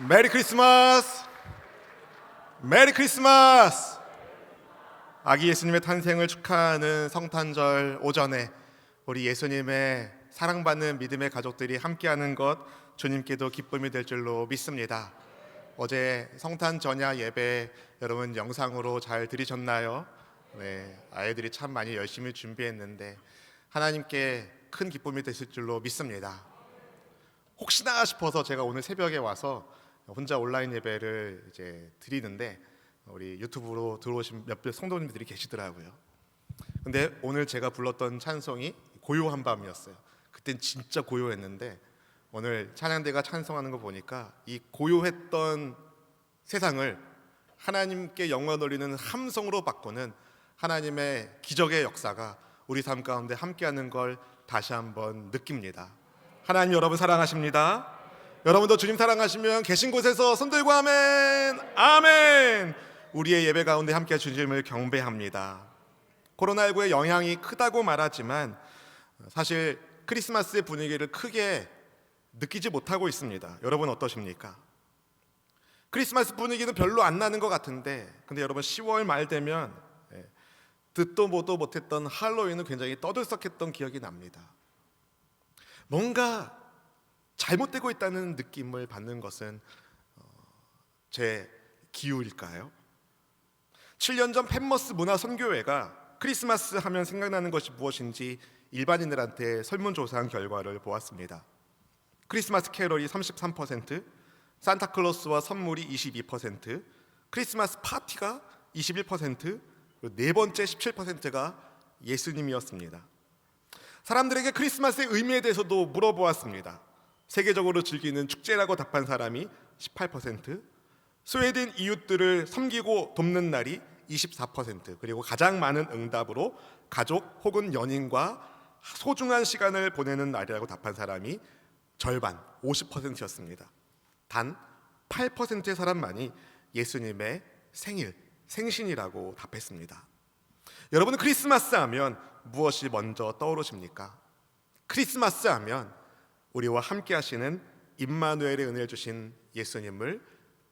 메리 크리스마스! 메리 크리스마스! 아기 예수님의 탄생을 축하하는 성탄절 오전에 우리 예수님의 사랑받는 믿음의 가족들이 함께하는 것 주님께도 기쁨이 될 줄로 믿습니다. 어제 성탄 전야 예배 여러분 영상으로 잘 들으셨나요? 네, 아이들이 참 많이 열심히 준비했는데 하나님께 큰 기쁨이 되실 줄로 믿습니다. 혹시나 싶어서 제가 오늘 새벽에 와서 혼자 온라인 예배를 이제 드리는데 우리 유튜브로 들어오신 몇몇 성도님들이 계시더라고요. 근데 오늘 제가 불렀던 찬송이 고요한 밤이었어요. 그땐 진짜 고요했는데 오늘 찬양대가 찬송하는 거 보니까 이 고요했던 세상을 하나님께 영광 돌리는 함성으로 바꾸는 하나님의 기적의 역사가 우리 삶 가운데 함께하는 걸 다시 한번 느낍니다. 하나님 여러분 사랑하십니다. 여러분도 주님 사랑하시면 계신 곳에서 손 들고 아멘, 아멘. 우리의 예배 가운데 함께 주님을 경배합니다. 코로나19의 영향이 크다고 말하지만 사실 크리스마스의 분위기를 크게 느끼지 못하고 있습니다. 여러분 어떠십니까? 크리스마스 분위기는 별로 안 나는 것 같은데 근데 여러분 10월 말 되면 듣도 보도 못했던 할로윈은 굉장히 떠들썩했던 기억이 납니다. 뭔가 잘못되고 있다는 느낌을 받는 것은 제 기후일까요? 7년 전 펜머스 문화선교회가 크리스마스 하면 생각나는 것이 무엇인지 일반인들한테 설문조사한 결과를 보았습니다. 크리스마스 캐럴이 33%, 산타클로스와 선물이 22%, 크리스마스 파티가 21%, 네 번째 17%가 예수님이었습니다. 사람들에게 크리스마스의 의미에 대해서도 물어보았습니다. 세계적으로 즐기는 축제라고 답한 사람이 18%, 스웨덴 이웃들을 섬기고 돕는 날이 24%, 그리고 가장 많은 응답으로 가족 혹은 연인과 소중한 시간을 보내는 날이라고 답한 사람이 절반, 50%였습니다. 단 8%의 사람만이 예수님의 생일, 생신이라고 답했습니다. 여러분은 크리스마스 하면 무엇이 먼저 떠오르십니까? 크리스마스 하면 우리와 함께 하시는 임마누엘의 은혜를 주신 예수님을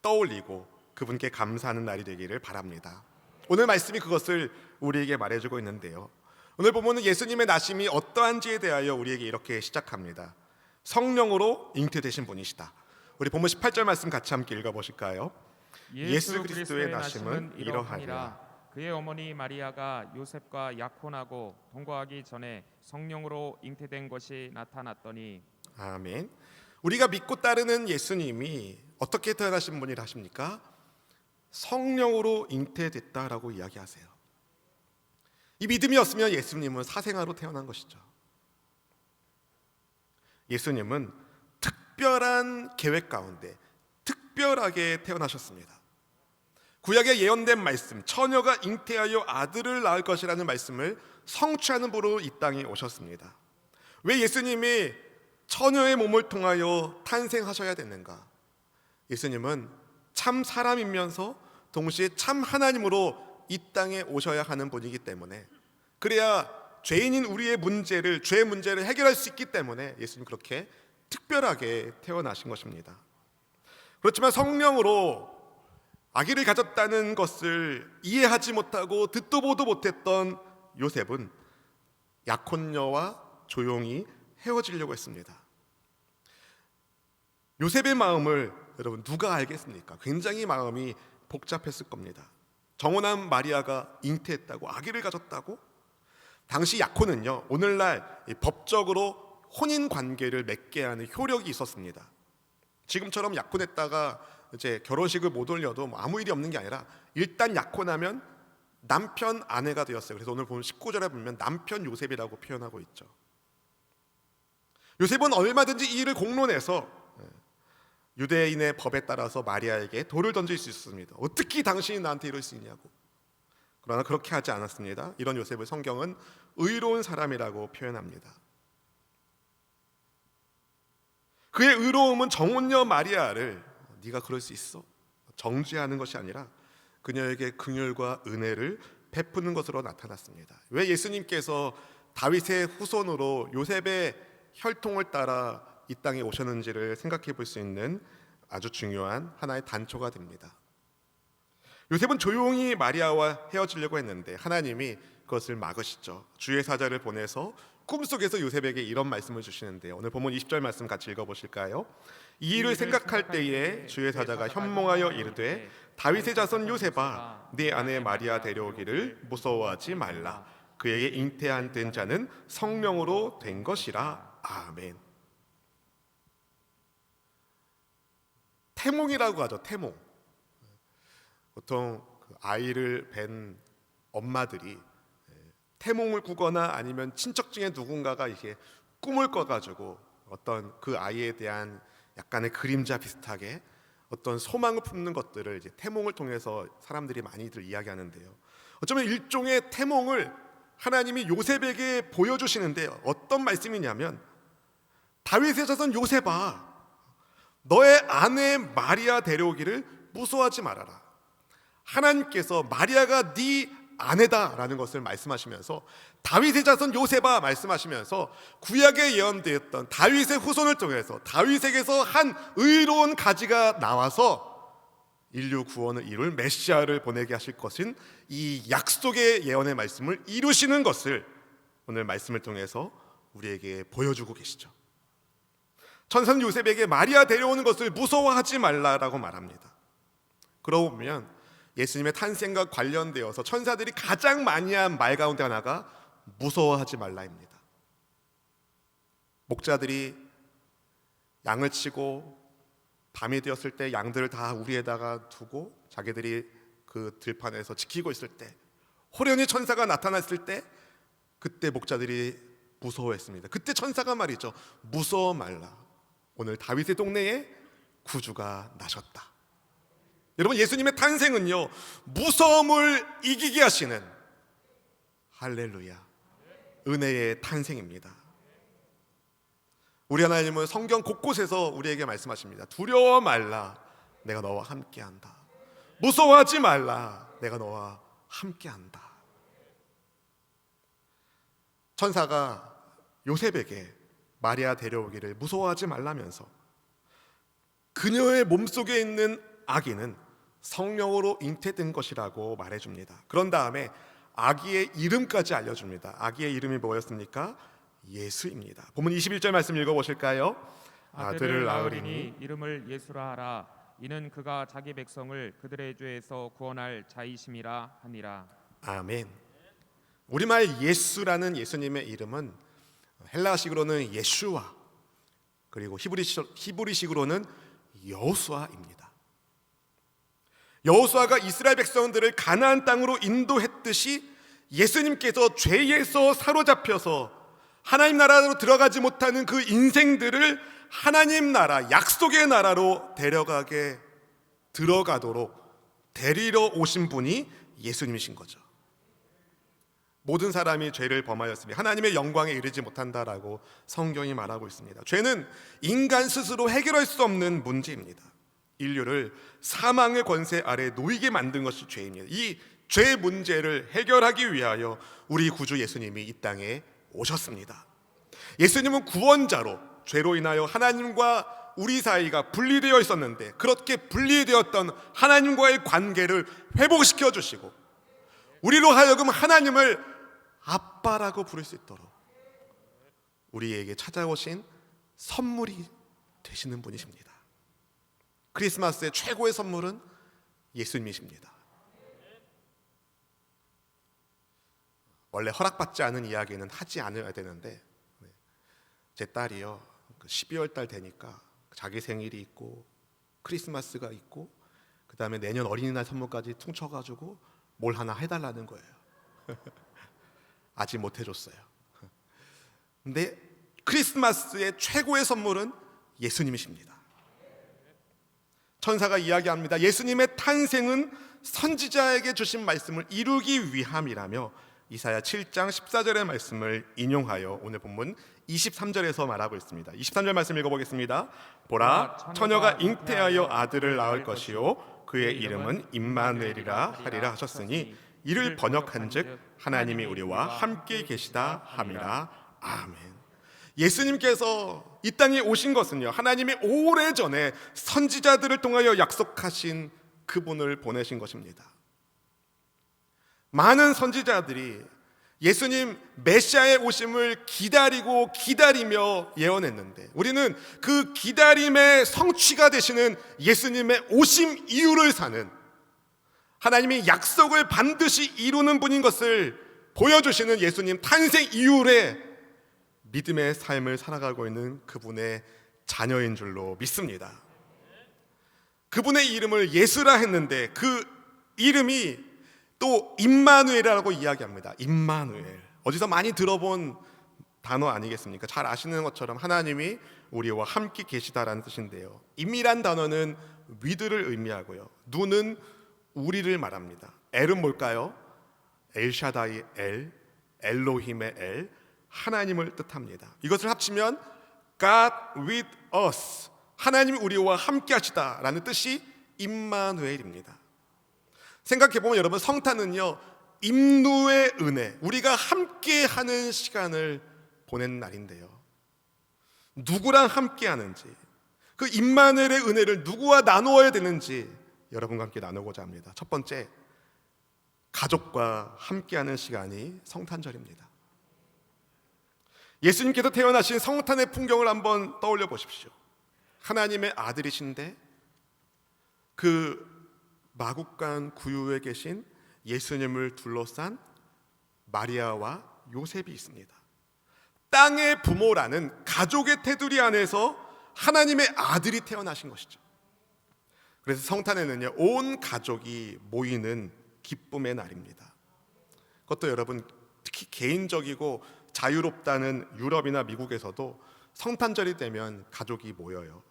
떠올리고 그분께 감사하는 날이 되기를 바랍니다. 오늘 말씀이 그것을 우리에게 말해주고 있는데요. 오늘 보면은 예수님의 나심이 어떠한지에 대하여 우리에게 이렇게 시작합니다. 성령으로 잉태되신 분이시다. 우리 본문 18절 말씀 같이 함께 읽어보실까요? 예수 그리스도의 나심은 이러하니라. 그의 어머니 마리아가 요셉과 약혼하고 동거하기 전에 성령으로 잉태된 것이 나타났더니. 아멘. 우리가 믿고 따르는 예수님이 어떻게 태어나신 분이라 하십니까? 성령으로 잉태됐다라고 이야기하세요. 이 믿음이 없으면 예수님은 사생아로 태어난 것이죠. 예수님은 특별한 계획 가운데 특별하게 태어나셨습니다. 구약에 예언된 말씀, 처녀가 잉태하여 아들을 낳을 것이라는 말씀을 성취하는 부로 이 땅에 오셨습니다. 왜 예수님이 처녀의 몸을 통하여 탄생하셔야 되는가? 예수님은 참 사람이면서 동시에 참 하나님으로 이 땅에 오셔야 하는 분이기 때문에, 그래야 죄인인 우리의 문제를, 죄의 문제를 해결할 수 있기 때문에 예수님 그렇게 특별하게 태어나신 것입니다. 그렇지만 성령으로 아기를 가졌다는 것을 이해하지 못하고 듣도 보도 못했던 요셉은 약혼녀와 조용히 헤어지려고 했습니다. 요셉의 마음을 여러분 누가 알겠습니까? 굉장히 마음이 복잡했을 겁니다. 정혼한 마리아가 잉태했다고, 아기를 가졌다고? 당시 약혼은요, 오늘날 법적으로 혼인 관계를 맺게 하는 효력이 있었습니다. 지금처럼 약혼했다가 이제 결혼식을 못 올려도 아무 일이 없는 게 아니라 일단 약혼하면 남편 아내가 되었어요. 그래서 오늘 보면 19절에 보면 남편 요셉이라고 표현하고 있죠. 요셉은 얼마든지 이 일을 공론해서 유대인의 법에 따라서 마리아에게 돌을 던질 수 있습니다. 어떻게 당신이 나한테 이럴 수 있냐고. 그러나 그렇게 하지 않았습니다. 이런 요셉을 성경은 의로운 사람이라고 표현합니다. 그의 의로움은 정혼녀 마리아를 네가 그럴 수 있어? 정죄하는 것이 아니라 그녀에게 긍휼과 은혜를 베푸는 것으로 나타났습니다. 왜 예수님께서 다윗의 후손으로 요셉의 혈통을 따라 이 땅에 오셨는지를 생각해 볼 수 있는 아주 중요한 하나의 단초가 됩니다. 요셉은 조용히 마리아와 헤어지려고 했는데 하나님이 그것을 막으시죠. 주의 사자를 보내서 꿈속에서 요셉에게 이런 말씀을 주시는데요. 오늘 본문 20절 말씀 같이 읽어보실까요? 이 일을 생각할 때에 주의 사자가 현몽하여 이르되 다윗의 자손 요셉아 네 아내 마리아 데려오기를 무서워하지 말라. 그에게 잉태한 자는 성령으로 된 것이라. 아멘. 태몽이라고 하죠. 태몽. 보통 아이를 뵌 엄마들이 태몽을 꾸거나 아니면 친척 중에 누군가가 이게 꿈을 꿔가지고 어떤 그 아이에 대한 약간의 그림자 비슷하게 어떤 소망을 품는 것들을 이제 태몽을 통해서 사람들이 많이들 이야기하는데요. 어쩌면 일종의 태몽을 하나님이 요셉에게 보여주시는데요. 어떤 말씀이냐면 다윗의 자손 요셉아 너의 아내 마리아 데려오기를 무서워하지 말아라. 하나님께서 마리아가 네 아내다라는 것을 말씀하시면서 다윗의 자손 요셉아 말씀하시면서 구약에 예언되었던 다윗의 후손을 통해서 다윗에게서 한 의로운 가지가 나와서 인류 구원을 이룰 메시아를 보내게 하실 것인 이 약속의 예언의 말씀을 이루시는 것을 오늘 말씀을 통해서 우리에게 보여주고 계시죠. 천사는 요셉에게 마리아 데려오는 것을 무서워하지 말라라고 말합니다. 그러고 보면 예수님의 탄생과 관련되어서 천사들이 가장 많이 한 말 가운데 하나가 무서워하지 말라입니다. 목자들이 양을 치고 밤이 되었을 때 양들을 다 우리에다가 두고 자기들이 그 들판에서 지키고 있을 때 호련히 천사가 나타났을 때 그때 목자들이 무서워했습니다. 그때 천사가 말이죠. 무서워 말라. 오늘 다윗의 동네에 구주가 나셨다. 여러분 예수님의 탄생은요 무서움을 이기게 하시는 할렐루야 은혜의 탄생입니다. 우리 하나님은 성경 곳곳에서 우리에게 말씀하십니다. 두려워 말라 내가 너와 함께한다. 무서워하지 말라 내가 너와 함께한다. 천사가 요셉에게 마리아 데려오기를 무서워하지 말라면서 그녀의 몸속에 있는 아기는 성령으로 잉태된 것이라고 말해줍니다. 그런 다음에 아기의 이름까지 알려줍니다. 아기의 이름이 뭐였습니까? 예수입니다. 본문 21절 말씀 읽어보실까요? 아들을 낳으리니 이름을 예수라 하라. 이는 그가 자기 백성을 그들의 죄에서 구원할 자이심이라 하니라. 아멘. 우리말 예수라는 예수님의 이름은 헬라식으로는 예슈와 그리고 히브리식으로는 여호수아입니다. 여호수아가 이스라엘 백성들을 가나안 땅으로 인도했듯이 예수님께서 죄에서 사로잡혀서 하나님 나라로 들어가지 못하는 그 인생들을 하나님 나라, 약속의 나라로 들어가도록 데리러 오신 분이 예수님이신 거죠. 모든 사람이 죄를 범하였으니 하나님의 영광에 이르지 못한다라고 성경이 말하고 있습니다. 죄는 인간 스스로 해결할 수 없는 문제입니다. 인류를 사망의 권세 아래 놓이게 만든 것이 죄입니다. 이 죄 문제를 해결하기 위하여 우리 구주 예수님이 이 땅에 오셨습니다. 예수님은 구원자로 죄로 인하여 하나님과 우리 사이가 분리되어 있었는데 그렇게 분리되었던 하나님과의 관계를 회복시켜 주시고 우리로 하여금 하나님을 아빠라고 부를 수 있도록 우리에게 찾아오신 선물이 되시는 분이십니다. 크리스마스의 최고의 선물은 예수님이십니다. 원래 허락받지 않은 이야기는 하지 않아야 되는데 제 딸이요 12월 달 되니까 자기 생일이 있고 크리스마스가 있고 그 다음에 내년 어린이날 선물까지 퉁쳐가지고 뭘 하나 해달라는 거예요. 아직 못 해줬어요. 근데 크리스마스의 최고의 선물은 예수님이십니다. 천사가 이야기합니다. 예수님의 탄생은 선지자에게 주신 말씀을 이루기 위함이라며 이사야 7장 14절의 말씀을 인용하여 오늘 본문 23절에서 말하고 있습니다. 23절 말씀 읽어보겠습니다. 보라 처녀가 잉태하여 아들을 낳을 것이요 그의 이름은 임마누엘이라 하리라 하셨으니 이를 번역한즉 하나님이 우리와 함께 계시다 함이라. 아멘. 예수님께서 이 땅에 오신 것은요, 하나님이 오래전에 선지자들을 통하여 약속하신 그분을 보내신 것입니다. 많은 선지자들이 예수님 메시아의 오심을 기다리며 예언했는데, 우리는 그 기다림의 성취가 되시는 예수님의 오심 이후를 사는, 하나님이 약속을 반드시 이루는 분인 것을 보여주시는 예수님 탄생 이후에 믿음의 삶을 살아가고 있는 그분의 자녀인 줄로 믿습니다. 그분의 이름을 예수라 했는데 그 이름이 또 임마누엘이라고 이야기합니다. 임마누엘, 어디서 많이 들어본 단어 아니겠습니까? 잘 아시는 것처럼 하나님이 우리와 함께 계시다라는 뜻인데요, 임이란 단어는 with를 의미하고요, 누는 우리를 말합니다. 엘은 뭘까요? 엘샤다이 엘, 엘로힘의 엘, 하나님을 뜻합니다. 이것을 합치면 God with us, 하나님이 우리와 함께 하시다라는 뜻이 임마누엘입니다. 생각해보면 여러분, 성탄은요, 임누의 은혜, 우리가 함께하는 시간을 보낸 날인데요, 누구랑 함께하는지, 그 임마누엘의 은혜를 누구와 나누어야 되는지 여러분과 함께 나누고자 합니다. 첫 번째, 가족과 함께하는 시간이 성탄절입니다. 예수님께서 태어나신 성탄의 풍경을 한번 떠올려 보십시오. 하나님의 아들이신데 그 마국간 구유에 계신 예수님을 둘러싼 마리아와 요셉이 있습니다. 땅의 부모라는 가족의 테두리 안에서 하나님의 아들이 태어나신 것이죠. 그래서 성탄에는요, 온 가족이 모이는 기쁨의 날입니다. 그것도 여러분, 특히 개인적이고 자유롭다는 유럽이나 미국에서도 성탄절이 되면 가족이 모여요.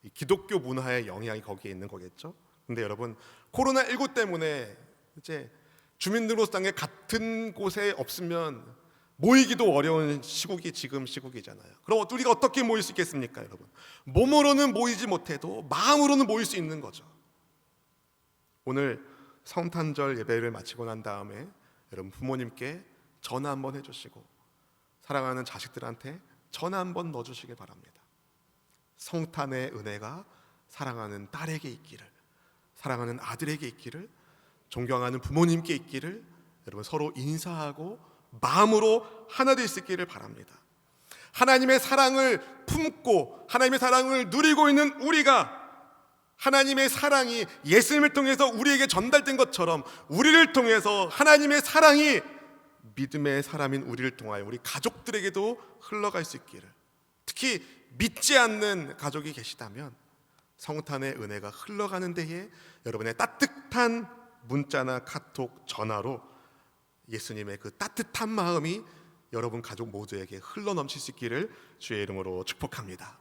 이 기독교 문화의 영향이 거기에 있는 거겠죠. 근데 여러분, 코로나19 때문에 이제 주민등록소 땅에 같은 곳에 없으면 모이기도 어려운 시국이 지금 시국이잖아요. 그럼 우리가 어떻게 모일 수 있겠습니까, 여러분? 몸으로는 모이지 못해도 마음으로는 모일 수 있는 거죠. 오늘 성탄절 예배를 마치고 난 다음에 여러분, 부모님께 전화 한번 해주시고 사랑하는 자식들한테 전화 한번 넣어주시길 바랍니다. 성탄의 은혜가 사랑하는 딸에게 있기를, 사랑하는 아들에게 있기를, 존경하는 부모님께 있기를, 여러분 서로 인사하고 마음으로 하나 될 수 있기를 바랍니다. 하나님의 사랑을 품고 하나님의 사랑을 누리고 있는 우리가, 하나님의 사랑이 예수님을 통해서 우리에게 전달된 것처럼 우리를 통해서 하나님의 사랑이 믿음의 사람인 우리를 통하여 우리 가족들에게도 흘러갈 수 있기를, 특히 믿지 않는 가족이 계시다면 성탄의 은혜가 흘러가는 데에 여러분의 따뜻한 문자나 카톡, 전화로 예수님의 그 따뜻한 마음이 여러분 가족 모두에게 흘러넘칠 수 있기를 주의 이름으로 축복합니다.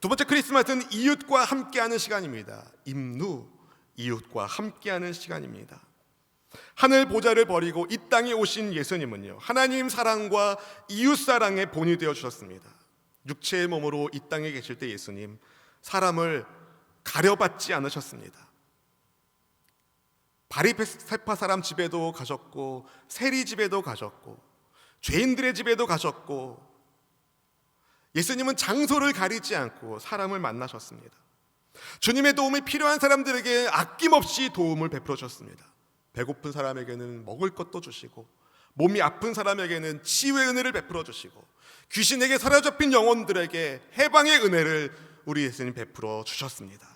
두 번째 크리스마스는 이웃과 함께하는 시간입니다. 임누, 이웃과 함께하는 시간입니다. 하늘 보좌를 버리고 이 땅에 오신 예수님은요, 하나님 사랑과 이웃 사랑의 본이 되어 주셨습니다. 육체의 몸으로 이 땅에 계실 때 예수님, 사람을 가려받지 않으셨습니다. 바리새파 사람 집에도 가셨고, 세리 집에도 가셨고, 죄인들의 집에도 가셨고, 예수님은 장소를 가리지 않고 사람을 만나셨습니다. 주님의 도움이 필요한 사람들에게 아낌없이 도움을 베풀어 주셨습니다. 배고픈 사람에게는 먹을 것도 주시고, 몸이 아픈 사람에게는 치유의 은혜를 베풀어 주시고, 귀신에게 사로잡힌 영혼들에게 해방의 은혜를 우리 예수님 베풀어 주셨습니다.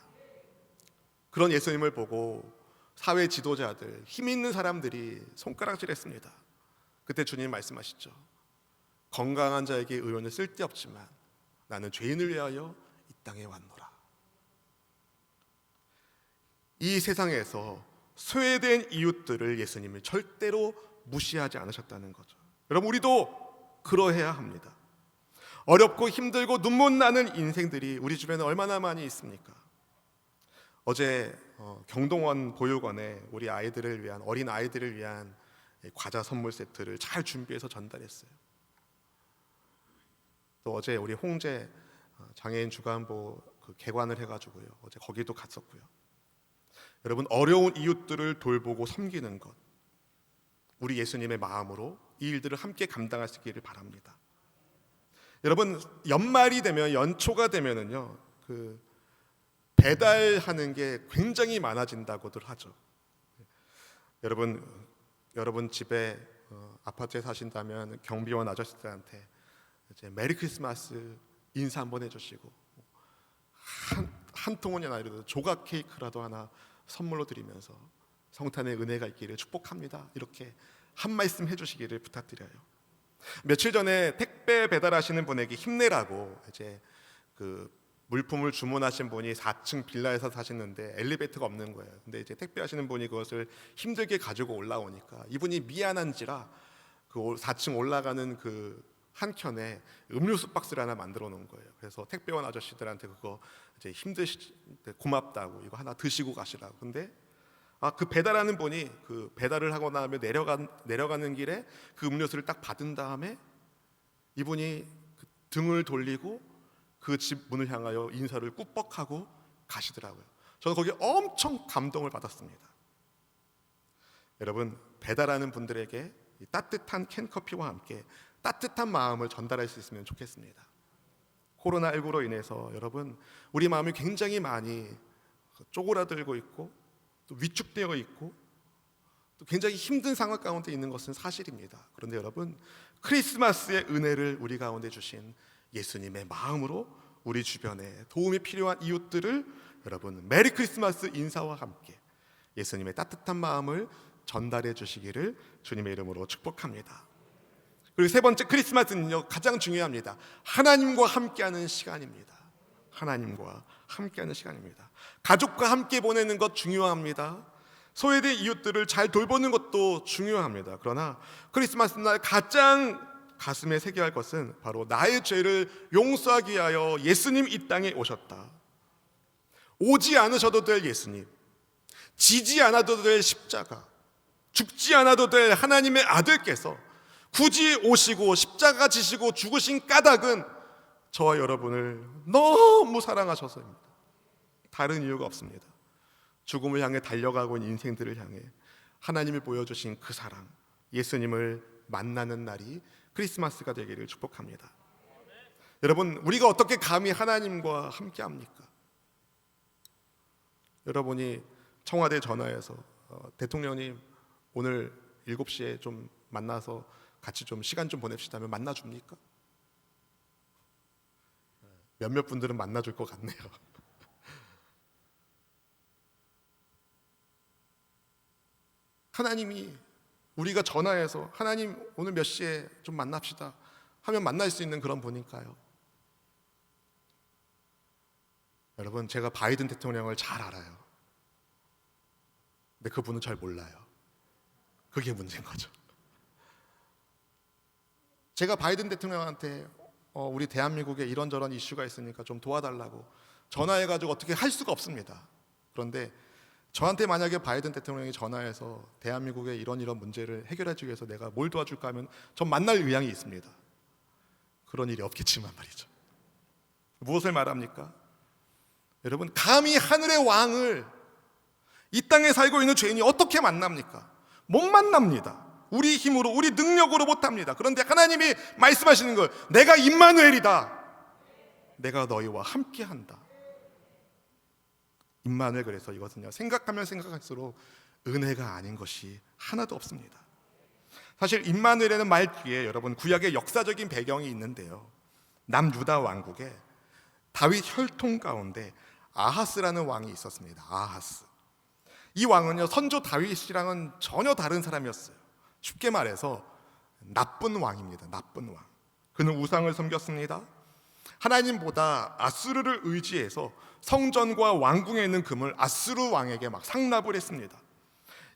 그런 예수님을 보고 사회 지도자들, 힘 있는 사람들이 손가락질했습니다. 그때 주님 말씀하시죠. 건강한 자에게 의논은 쓸데없지만 나는 죄인을 위하여 이 땅에 왔노라. 이 세상에서 소외된 이웃들을 예수님이 절대로 무시하지 않으셨다는 거죠. 여러분, 우리도 그러해야 합니다. 어렵고 힘들고 눈물 나는 인생들이 우리 주변에 얼마나 많이 있습니까? 어제 경동원 보육원에 우리 아이들을 위한, 어린 아이들을 위한 과자 선물 세트를 잘 준비해서 전달했어요. 또 어제 우리 홍제 장애인 주간보 개관을 해가지고요, 어제 거기도 갔었고요. 여러분, 어려운 이웃들을 돌보고 섬기는 것, 우리 예수님의 마음으로 이 일들을 함께 감당할 수 있기를 바랍니다. 여러분, 연말이 되면, 연초가 되면은요, 그 배달하는 게 굉장히 많아진다고들 하죠. 여러분 집에 아파트에 사신다면 경비원 아저씨들한테 이제 메리 크리스마스 인사 한번 해주시고, 한 통은이나 이래도 조각 케이크라도 하나 선물로 드리면서 성탄의 은혜가 있기를 축복합니다, 이렇게 한 말씀 해주시기를 부탁드려요. 며칠 전에 택배 배달하시는 분에게 힘내라고 이제 그 물품을 주문하신 분이 4층 빌라에서 사시는데 엘리베이터가 없는 거예요. 근데 이제 택배하시는 분이 그것을 힘들게 가지고 올라오니까 이분이 미안한지라 그 4층 올라가는 그 한켠에 음료수 박스를 하나 만들어 놓은 거예요. 그래서 택배원 아저씨들한테 그거 이제 고맙다고 이거 하나 드시고 가시라고. 근데 그 배달하는 분이 그 배달을 하고 나면 내려가는 길에 그 음료수를 딱 받은 다음에 이분이 그 등을 돌리고 그 집 문을 향하여 인사를 꾸벅하고 가시더라고요. 저는 거기에 엄청 감동을 받았습니다. 여러분, 배달하는 분들에게 이 따뜻한 캔커피와 함께 따뜻한 마음을 전달할 수 있으면 좋겠습니다. 코로나19로 인해서 여러분, 우리 마음이 굉장히 많이 쪼그라들고 있고 또 위축되어 있고 또 굉장히 힘든 상황 가운데 있는 것은 사실입니다. 그런데 여러분, 크리스마스의 은혜를 우리 가운데 주신 예수님의 마음으로 우리 주변에 도움이 필요한 이웃들을 여러분 메리 크리스마스 인사와 함께 예수님의 따뜻한 마음을 전달해 주시기를 주님의 이름으로 축복합니다. 그리고 세 번째, 크리스마스는요, 가장 중요합니다. 하나님과 함께하는 시간입니다. 하나님과 함께하는 시간입니다. 가족과 함께 보내는 것 중요합니다. 소외된 이웃들을 잘 돌보는 것도 중요합니다. 그러나 크리스마스 날 가장 가슴에 새겨야 할 것은 바로 나의 죄를 용서하기 위하여 예수님 이 땅에 오셨다. 오지 않으셔도 될 예수님, 지지 않아도 될 십자가, 죽지 않아도 될 하나님의 아들께서 굳이 오시고 십자가 지시고 죽으신 까닭은 저와 여러분을 너무 사랑하셔서입니다. 다른 이유가 없습니다. 죽음을 향해 달려가고 있는 인생들을 향해 하나님이 보여주신 그 사랑, 예수님을 만나는 날이 크리스마스가 되기를 축복합니다. 여러분, 우리가 어떻게 감히 하나님과 함께합니까? 여러분이 청와대 전화해서 대통령님 오늘 7시에 좀 만나서 같이 좀 시간 좀 보냅시다면 만나줍니까? 몇몇 분들은 만나줄 것 같네요. 하나님이 우리가 전화해서 하나님 오늘 몇 시에 좀 만납시다 하면 만날 수 있는 그런 분일까요? 여러분, 제가 바이든 대통령을 잘 알아요. 근데 그분은 잘 몰라요. 그게 문제인 거죠. 제가 바이든 대통령한테 우리 대한민국에 이런저런 이슈가 있으니까 좀 도와달라고 전화해가지고 어떻게 할 수가 없습니다. 그런데 저한테 만약에 바이든 대통령이 전화해서 대한민국의 이런 문제를 해결하기 위해서 내가 뭘 도와줄까 하면 전 만날 의향이 있습니다. 그런 일이 없겠지만 말이죠. 무엇을 말합니까? 여러분, 감히 하늘의 왕을 이 땅에 살고 있는 죄인이 어떻게 만납니까? 못 만납니다. 우리 힘으로, 우리 능력으로 못합니다. 그런데 하나님이 말씀하시는 걸, 내가 임마누엘이다, 내가 너희와 함께한다. 임마누엘, 그래서 이것은요, 생각하면 생각할수록 은혜가 아닌 것이 하나도 없습니다. 사실 임마누엘이라는 말 뒤에 여러분 구약의 역사적인 배경이 있는데요, 남유다 왕국에 다윗 혈통 가운데 아하스라는 왕이 있었습니다. 아하스. 이 왕은요, 선조 다윗이랑은 전혀 다른 사람이었어요. 쉽게 말해서 나쁜 왕입니다. 나쁜 왕. 그는 우상을 섬겼습니다. 하나님보다 아수르를 의지해서 성전과 왕궁에 있는 금을 아수르 왕에게 막 상납을 했습니다.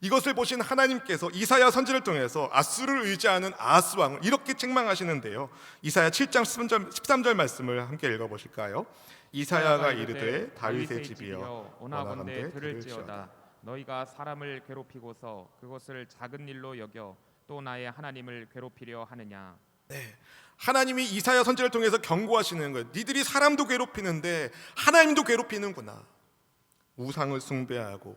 이것을 보신 하나님께서 이사야 선지를 통해서 아수르를 의지하는 아하스 왕을 이렇게 책망하시는데요, 이사야 7장 13절 말씀을 함께 읽어보실까요? 이사야가 이르되 다윗의 집이여 원하건대 들을지어다. 너희가 사람을 괴롭히고서 그것을 작은 일로 여겨 또 나의 하나님을 괴롭히려 하느냐. 네, 하나님이 이사야 선지를 통해서 경고하시는 거예요. 니들이 사람도 괴롭히는데 하나님도 괴롭히는구나. 우상을 숭배하고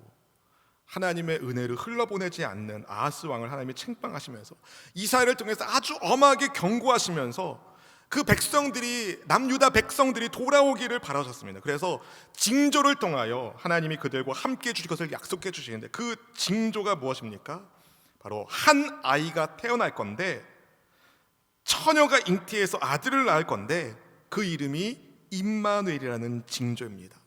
하나님의 은혜를 흘러보내지 않는 아하스 왕을 하나님이 책망하시면서 이사야를 통해서 아주 엄하게 경고하시면서 그 백성들이, 남유다 백성들이 돌아오기를 바라셨습니다. 그래서 징조를 통하여 하나님이 그들과 함께 주실 것을 약속해 주시는데, 그 징조가 무엇입니까? 바로 한 아이가 태어날 건데, 처녀가 잉태해서 아들을 낳을 건데, 그 이름이 임마누엘이라는 징조입니다.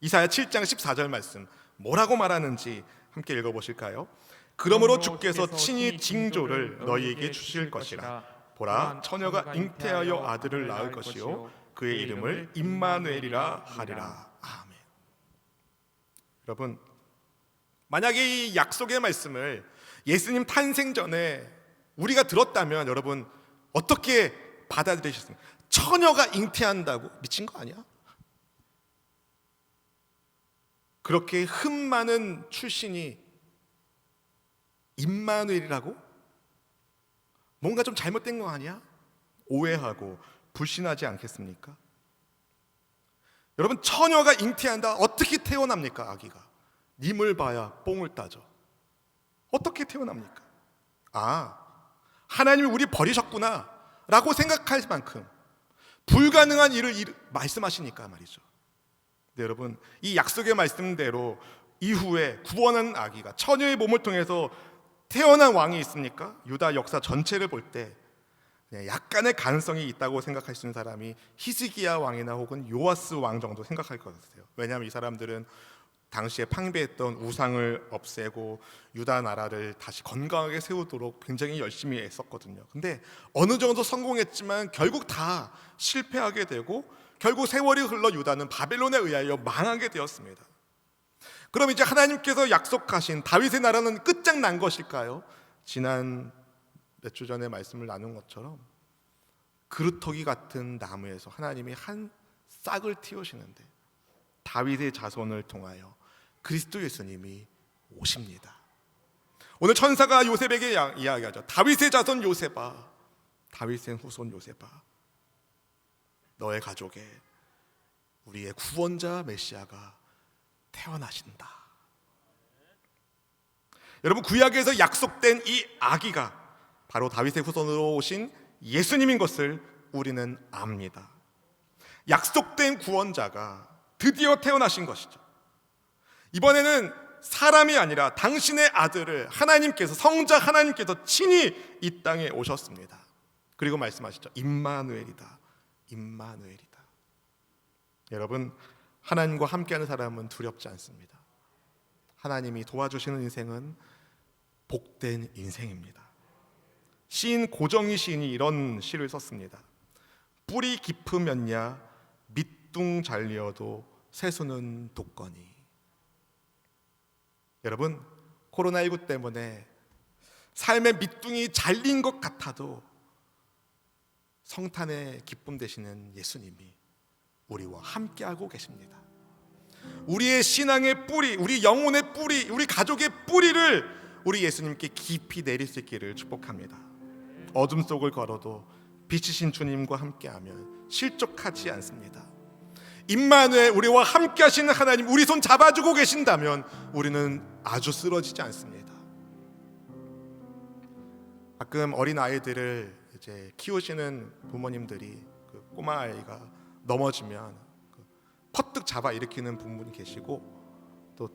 이사야 7장 14절 말씀 뭐라고 말하는지 함께 읽어보실까요? 그러므로 주께서 친히 징조를 너희에게 주실 것이라. 보라, 처녀가 잉태하여 아들을 낳을 것이요 그의 이름을 임마누엘이라 하리라. 아멘. 여러분, 만약에 이 약속의 말씀을 예수님 탄생 전에 우리가 들었다면 여러분 어떻게 받아들이셨습니까? 처녀가 잉태한다고? 미친 거 아니야? 그렇게 흠 많은 출신이 임마누엘이라고? 뭔가 좀 잘못된 거 아니야? 오해하고 불신하지 않겠습니까? 여러분, 처녀가 잉태한다. 어떻게 태어납니까? 아기가 님을 봐야 뽕을 따져. 어떻게 태어납니까? 아, 하나님이 우리 버리셨구나 라고 생각할 만큼 불가능한 일을 말씀하시니까 말이죠. 네, 여러분, 이 약속의 말씀대로 이후에 구원한 아기가 처녀의 몸을 통해서 태어난 왕이 있습니까? 유다 역사 전체를 볼 때 약간의 가능성이 있다고 생각할 수 있는 사람이 히스기야 왕이나 혹은 요아스 왕 정도 생각할 것 같아요. 왜냐하면 이 사람들은 당시에 팡배했던 우상을 없애고 유다 나라를 다시 건강하게 세우도록 굉장히 열심히 애썼거든요. 근데 어느 정도 성공했지만 결국 다 실패하게 되고 결국 세월이 흘러 유다는 바벨론에 의하여 망하게 되었습니다. 그럼 이제 하나님께서 약속하신 다윗의 나라는 끝장난 것일까요? 지난 몇 주 전에 말씀을 나눈 것처럼 그루터기 같은 나무에서 하나님이 한 싹을 틔우시는데 다윗의 자손을 통하여 그리스도 예수님이 오십니다. 오늘 천사가 요셉에게 이야기하죠. 다윗의 자손 요셉아, 다윗의 후손 요셉아, 너의 가족에 우리의 구원자 메시아가 태어나신다. 여러분, 구약에서 약속된 이 아기가 바로 다윗의 후손으로 오신 예수님인 것을 우리는 압니다. 약속된 구원자가 드디어 태어나신 것이죠. 이번에는 사람이 아니라 당신의 아들을 하나님께서, 성자 하나님께서 친히 이 땅에 오셨습니다. 그리고 말씀하시죠. 임마누엘이다. 임마누엘이다. 여러분, 하나님과 함께하는 사람은 두렵지 않습니다. 하나님이 도와주시는 인생은 복된 인생입니다. 시인 고정희 시인이 이런 시를 썼습니다. 뿌리 깊으면야 밑둥 잘리어도 새수는 돋거니. 여러분, 코로나19 때문에 삶의 밑둥이 잘린 것 같아도 성탄의 기쁨 되시는 예수님이 우리와 함께하고 계십니다. 우리의 신앙의 뿌리, 우리 영혼의 뿌리, 우리 가족의 뿌리를 우리 예수님께 깊이 내릴 수 있기를 축복합니다. 어둠 속을 걸어도 빛이신 주님과 함께하면 실족하지 않습니다. 임마누엘, 우리와 함께하시는 하나님, 우리 손 잡아주고 계신다면 우리는 아주 쓰러지지 않습니다. 가끔 어린 아이들을 이제 키우시는 부모님들이 그 꼬마 아이가 넘어지면 퍼뜩 잡아 일으키는 분이 계시고, 또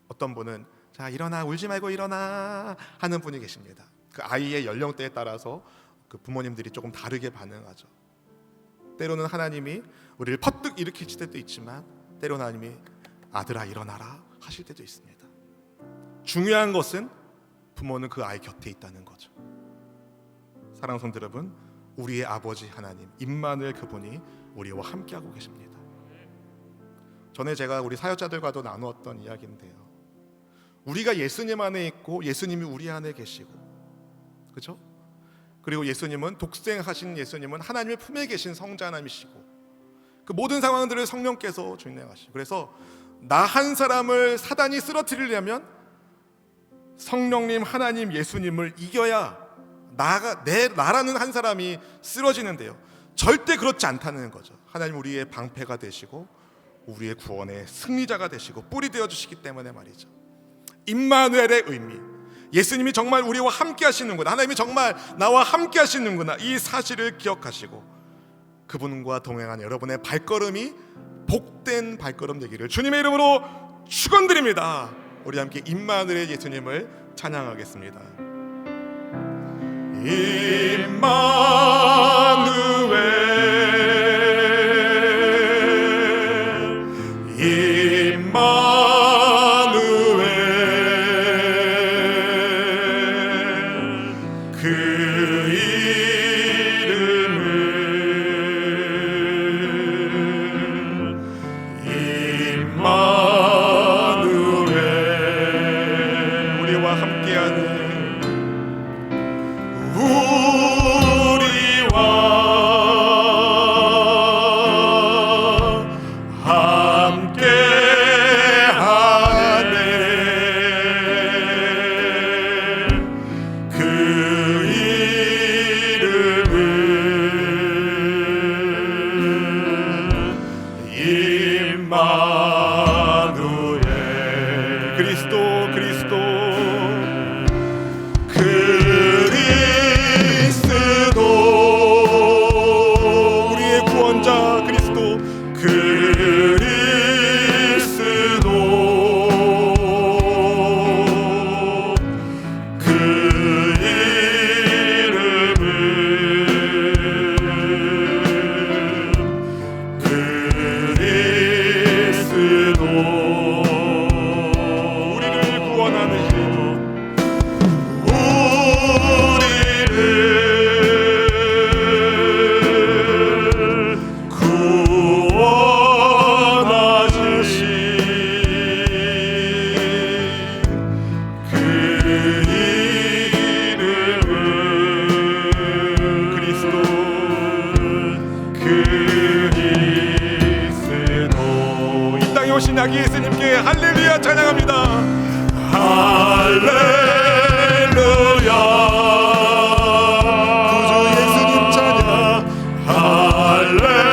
어떤 분은 자 일어나, 울지 말고 일어나 하는 분이 계십니다. 그 아이의 연령대에 따라서 그 부모님들이 조금 다르게 반응하죠. 때로는 하나님이 우리를 퍼뜩 일으키실 때도 있지만 때로는 하나님이 아들아 일어나라 하실 때도 있습니다. 중요한 것은 부모는 그 아이 곁에 있다는 거죠. 사랑하는 성도 여러분, 우리의 아버지 하나님 임마누엘, 그분이 우리와 함께하고 계십니다. 전에 제가 우리 사역자들과도 나누었던 이야기인데요, 우리가 예수님 안에 있고 예수님이 우리 안에 계시고, 그렇죠? 그리고 예수님은, 독생하신 예수님은 하나님의 품에 계신 성자 하나님이시고 그 모든 상황들을 성령께서 주인하시고, 그래서 나 한 사람을 사단이 쓰러뜨리려면 성령님 하나님 예수님을 이겨야 나라는 한 사람이 쓰러지는데요, 절대 그렇지 않다는 거죠. 하나님 우리의 방패가 되시고 우리의 구원의 승리자가 되시고 뿌리 되어 주시기 때문에 말이죠. 임마누엘의 의미, 예수님이 정말 우리와 함께 하시는구나, 하나님이 정말 나와 함께 하시는구나, 이 사실을 기억하시고 그분과 동행한 여러분의 발걸음이 복된 발걸음 되기를 주님의 이름으로 축원드립니다. 우리 함께 임마누엘 예수님을 찬양하겠습니다. 임마누엘, 임마누엘, 그 이름은 임마누엘, 우리와 함께하는, 우리와 함께하네, 그 이름은 임마누엘, 그리스도, 그리스도, 그리스도, 우리의 구원자 그리스도, 그리스도, 그 이름은 그리스도, 우리를 구원하는 힘, 우리를 구원하신 그 이름은 그리스도, 그리스도. 이 땅에 오신 아기 예수님께 할렐루야 찬양합니다. 할렐루야, 구주 예수님 찬양, 할렐루야,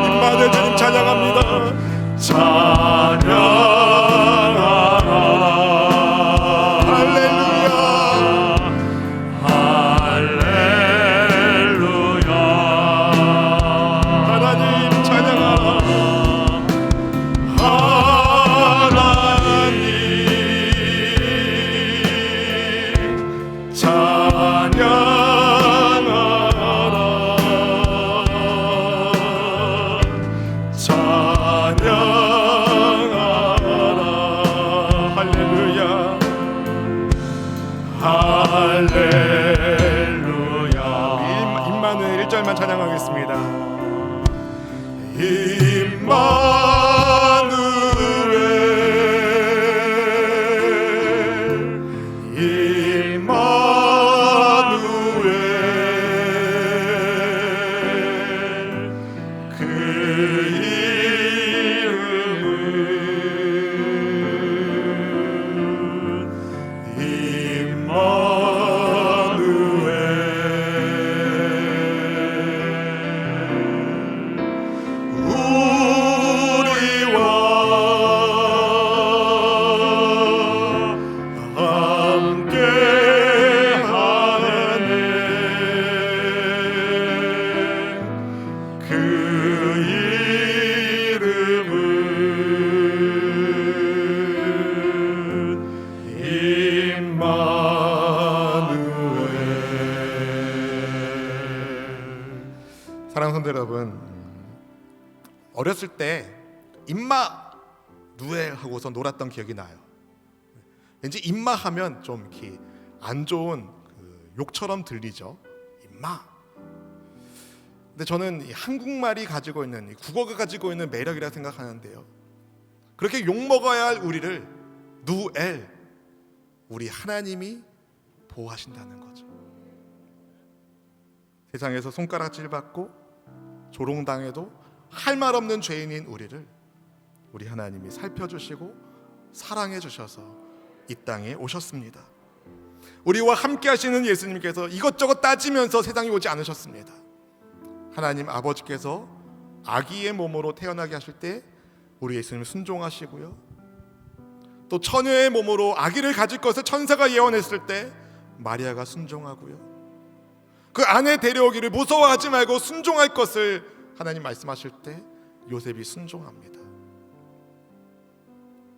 임마누엘 주님 찬양합니다. 찬양하라, 할렐루야, 할렐루야, 하나님 찬양하라, 하나님 찬양하라, 찬양하라, 할렐루야, 할렐루야. 임마누엘 1절만 찬양하겠습니다. 임마누엘, 임마누엘, 그 이름은 임마누엘, 우리와 함께하네, 그 이름은 임마누엘. 사랑하는 성도 여러분, 어렸을 때 임마누엘 하고서 놀았던 기억이 나요. 왠지 임마하면 좀 이렇게 안 좋은 욕처럼 들리죠. 임마. 근데 저는 이 한국말이 가지고 있는, 이 국어가 가지고 있는 매력이라 생각하는데요. 그렇게 욕 먹어야 할 우리를 누엘, 우리 하나님이 보호하신다는 거죠. 세상에서 손가락질 받고 조롱당해도 할 말 없는 죄인인 우리를 우리 하나님이 살펴주시고 사랑해 주셔서 이 땅에 오셨습니다. 우리와 함께 하시는 예수님께서 이것저것 따지면서 세상에 오지 않으셨습니다. 하나님 아버지께서 아기의 몸으로 태어나게 하실 때 우리 예수님 순종하시고요, 또 처녀의 몸으로 아기를 가질 것을 천사가 예언했을 때 마리아가 순종하고요. 그 아내 데려오기를 무서워하지 말고 순종할 것을 하나님 말씀하실 때 요셉이 순종합니다.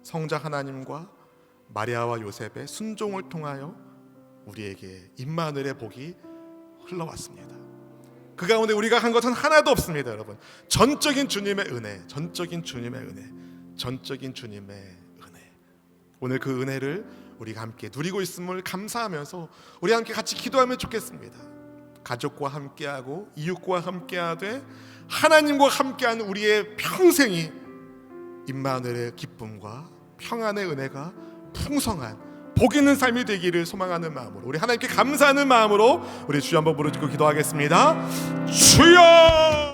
성자 하나님과 마리아와 요셉의 순종을 통하여 우리에게 임마누엘의 복이 흘러왔습니다. 그 가운데 우리가 한 것은 하나도 없습니다, 여러분. 전적인 주님의 은혜, 전적인 주님의 은혜, 전적인 주님의 은혜. 오늘 그 은혜를 우리가 함께 누리고 있음을 감사하면서 우리 함께 같이 기도하면 좋겠습니다. 가족과 함께하고 이웃과 함께하되 하나님과 함께하는 우리의 평생이 임마누엘의 기쁨과 평안의 은혜가 풍성한 복 있는 삶이 되기를 소망하는 마음으로, 우리 하나님께 감사하는 마음으로 우리 주여 한번 부르짖고 기도하겠습니다. 주여!